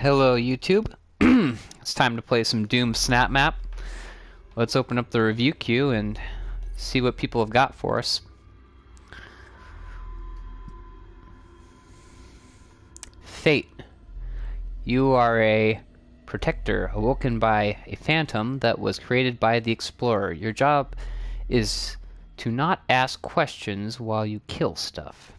Hello YouTube. It's time to play some Doom snapmap. Let's open up the review queue and see what people have got for us. Fate. You are a protector awoken by a phantom that was created by the explorer. Your job is to not ask questions while you kill stuff.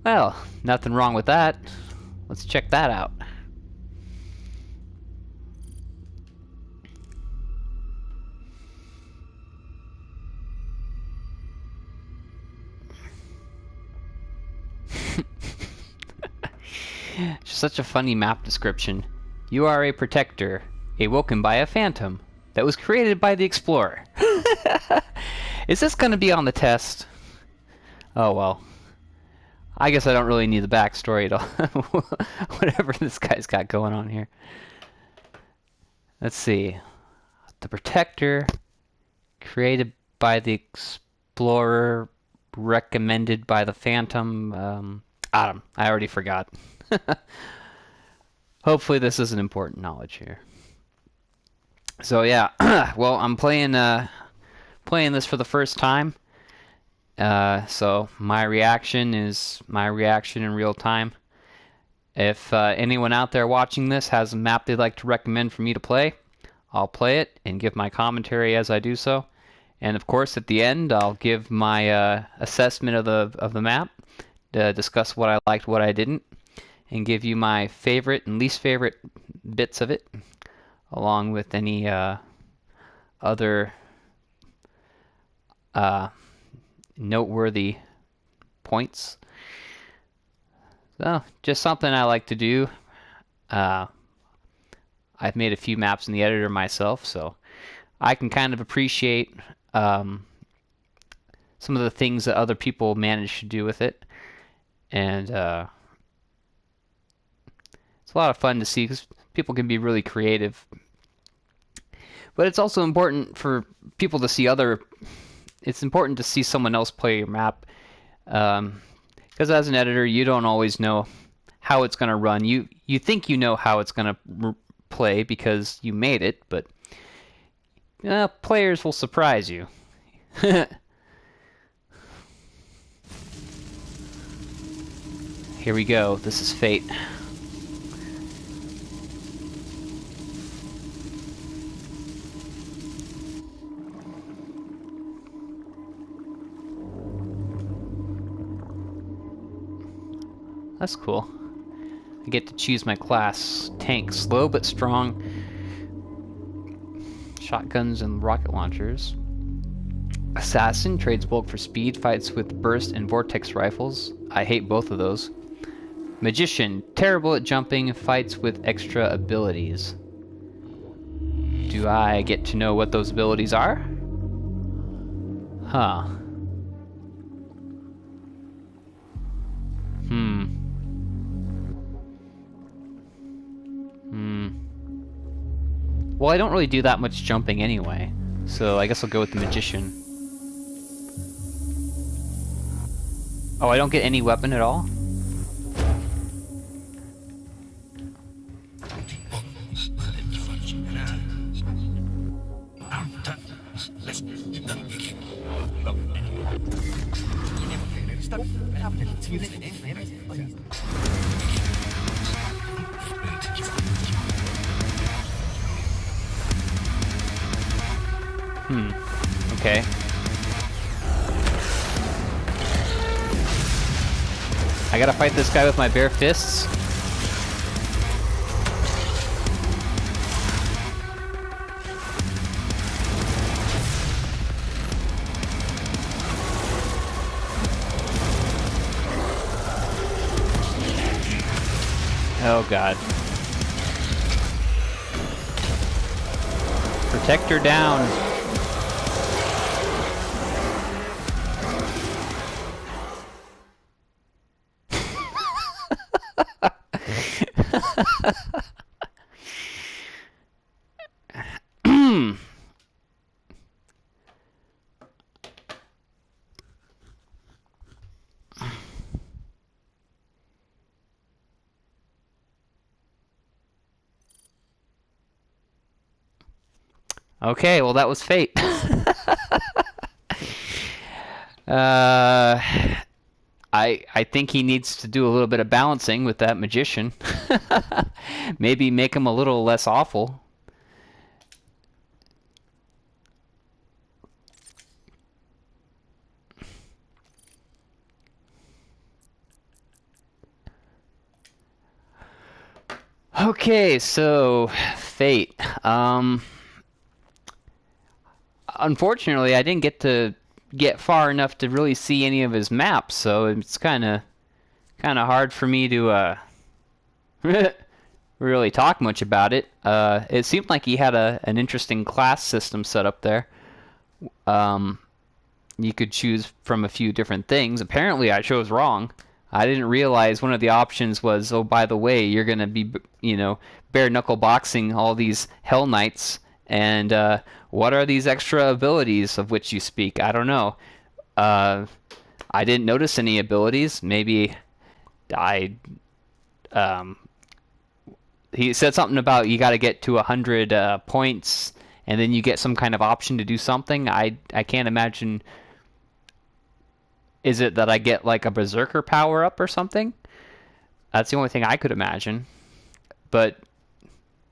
Well, nothing wrong with that. Let's check that out. Such a funny map description. You are a protector, awoken by a phantom that was created by the explorer. Is this going to be on the test? Oh well. I guess I don't really need the backstory at all. Whatever this guy's got going on here. Let's see. The protector, created by the explorer, recommended by the phantom. I already forgot. Hopefully this isn't important knowledge here. So yeah, well, I'm playing this for the first time. So my reaction is my reaction in real time. If anyone out there watching this has a map they'd like to recommend for me to play, I'll play it and give my commentary as I do so. And of course, at the end, I'll give my assessment of the map, to discuss what I liked, what I didn't, and give you my favorite and least favorite bits of it, along with any other noteworthy points. So, just something I like to do. I've made a few maps in the editor myself, so I can kind of appreciate some of the things that other people manage to do with it. And it's a lot of fun to see because people can be really creative. But it's also important for people to see it's important to see someone else play your map. Because as an editor, you don't always know how it's going to run. You think you know how it's going to play because you made it, but players will surprise you. Here we go. This is Fate. That's cool. I get to choose my class. Tank, slow but strong. Shotguns and rocket launchers. Assassin, trades bulk for speed, fights with burst and vortex rifles. I hate both of those. Magician, terrible at jumping, fights with extra abilities. Do I get to know what those abilities are? Huh. Well, I don't really do that much jumping anyway, so I guess I'll go with the Magician. Oh, I don't get any weapon at all? Okay. I gotta fight this guy with my bare fists? Oh god. Protector down. Okay, well that was fate. uh, I think he needs to do a little bit of balancing with that magician. Maybe make him a little less awful. Okay, so fate. Unfortunately, I didn't get far enough to really see any of his maps, so it's kind of hard for me to really talk much about it. It seemed like he had an interesting class system set up there. Um, you could choose from a few different things. Apparently, I chose wrong. I didn't realize one of the options was, oh, by the way, you're gonna be, bare knuckle boxing all these Hell Knights, and what are these extra abilities of which you speak? I don't know. Uh, I didn't notice any abilities. Maybe I um, he said something about you got to get to 100 points, and then you get some kind of option to do something. I can't imagine. Is it that I get like a berserker power up or something? That's the only thing I could imagine. But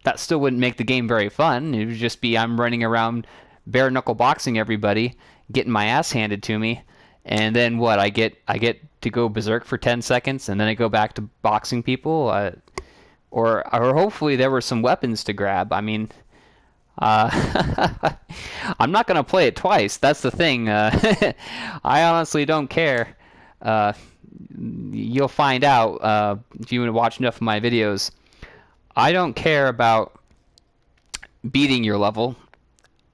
that still wouldn't make the game very fun. It would just be I'm running around bare knuckle boxing everybody, getting my ass handed to me, and then what? I get to go berserk for 10 seconds, and then I go back to boxing people. Or hopefully there were some weapons to grab. I mean, uh, I'm not gonna play it twice. That's the thing. I honestly don't care. Uh, you'll find out if you watch enough of my videos. I don't care about beating your level.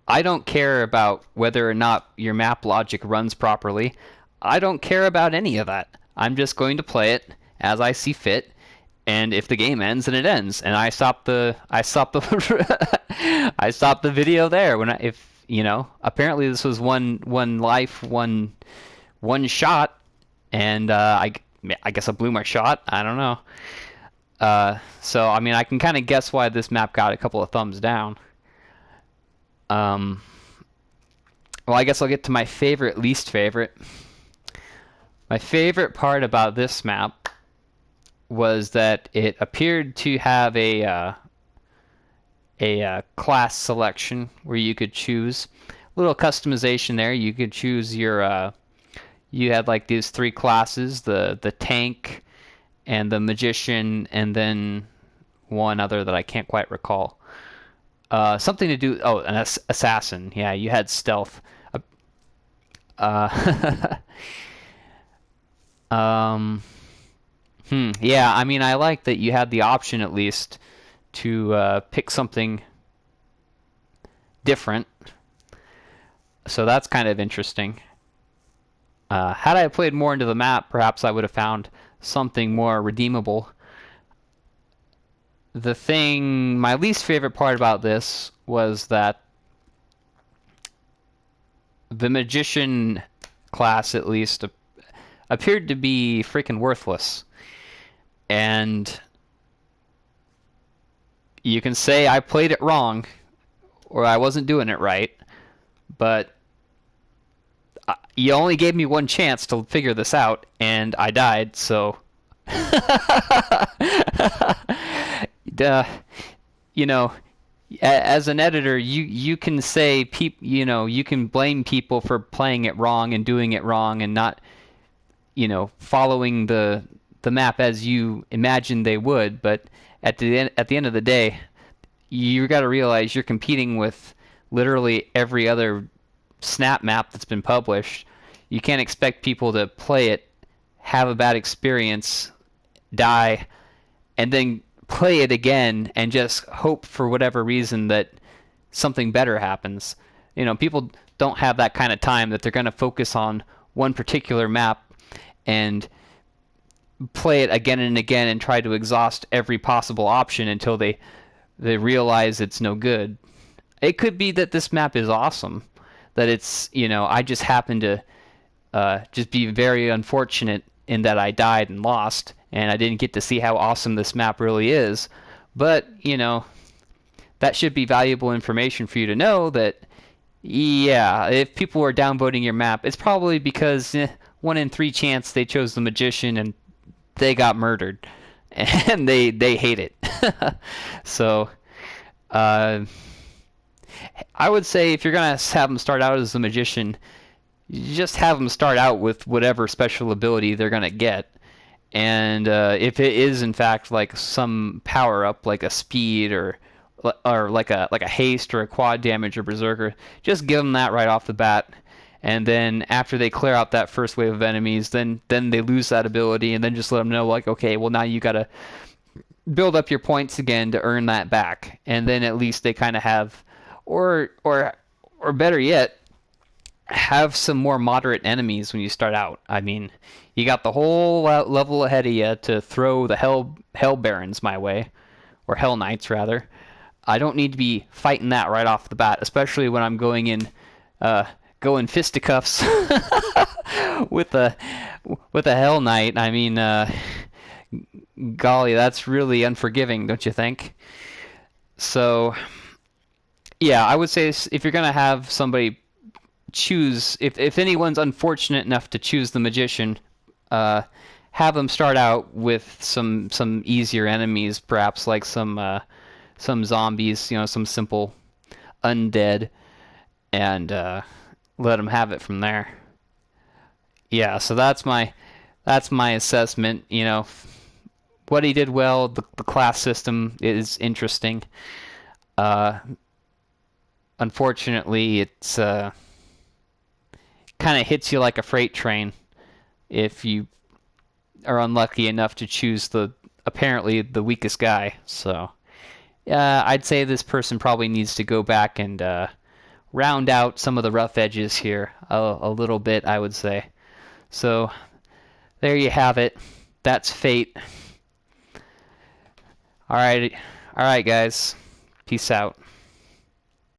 I don't care about whether or not your map logic runs properly. I don't care about any of that. I'm just going to play it as I see fit, and if the game ends, then it ends. And I stop the video there when if apparently this was one life, one shot, and I guess I blew my shot. I don't know. So I mean I can kind of guess why this map got a couple of thumbs down. Um, well, I guess I'll get to my favorite, least favorite. My favorite part about this map was that it appeared to have a class selection where you could choose a little customization there. You could choose your you had like these three classes: the tank, and the magician, and then one other that I can't quite recall. Something to do. Oh, an assassin. Yeah, you had stealth. Uh, um, yeah, I mean, I like that you had the option at least to pick something different. So that's kind of interesting. Had I played more into the map, perhaps I would have found something more redeemable. My least favorite part about this was that the magician class, at least, appeared to be freaking worthless. And you can say I played it wrong, or I wasn't doing it right, but you only gave me one chance to figure this out, and I died, so... Duh, you know, as an editor, you can say you can blame people for playing it wrong and doing it wrong and not, following the map as you imagined they would. But at the end of the day, you got to realize you're competing with literally every other snap map that's been published. You can't expect people to play it, have a bad experience, die, and then play it again and just hope for whatever reason that something better happens. People don't have that kind of time that they're going to focus on one particular map and play it again and again and try to exhaust every possible option until they realize it's no good. It could be that this map is awesome, that it's, I just happen to just be very unfortunate in that I died and lost, and I didn't get to see how awesome this map really is. But, that should be valuable information for you to know that, yeah, if people are downvoting your map, it's probably because 1 in 3 chance they chose the magician and they got murdered, and they hate it. So, uh, I would say if you're gonna have them start out as the magician, you just have them start out with whatever special ability they're gonna get. And if it is in fact like some power up, like a speed or like a haste or a quad damage or berserker, just give them that right off the bat. And then after they clear out that first wave of enemies, then they lose that ability, and then just let them know like, okay, well now you gotta build up your points again to earn that back. And then at least they kind of have, or better yet, have some more moderate enemies when you start out. I mean, you got the whole level ahead of you to throw the hell barons my way, or hell knights rather. I don't need to be fighting that right off the bat, especially when I'm going fisticuffs with a hell knight. I mean, golly, that's really unforgiving, don't you think? So, yeah, I would say if you're gonna have somebody choose, if anyone's unfortunate enough to choose the magician, have them start out with some easier enemies, perhaps like some zombies, some simple undead, and let them have it from there. Yeah, so that's my assessment. What he did well. The class system is interesting. Unfortunately, it's kind of hits you like a freight train if you are unlucky enough to choose apparently the weakest guy. So, I'd say this person probably needs to go back and round out some of the rough edges here a little bit, I would say. So, there you have it. That's fate. All right, guys. Peace out.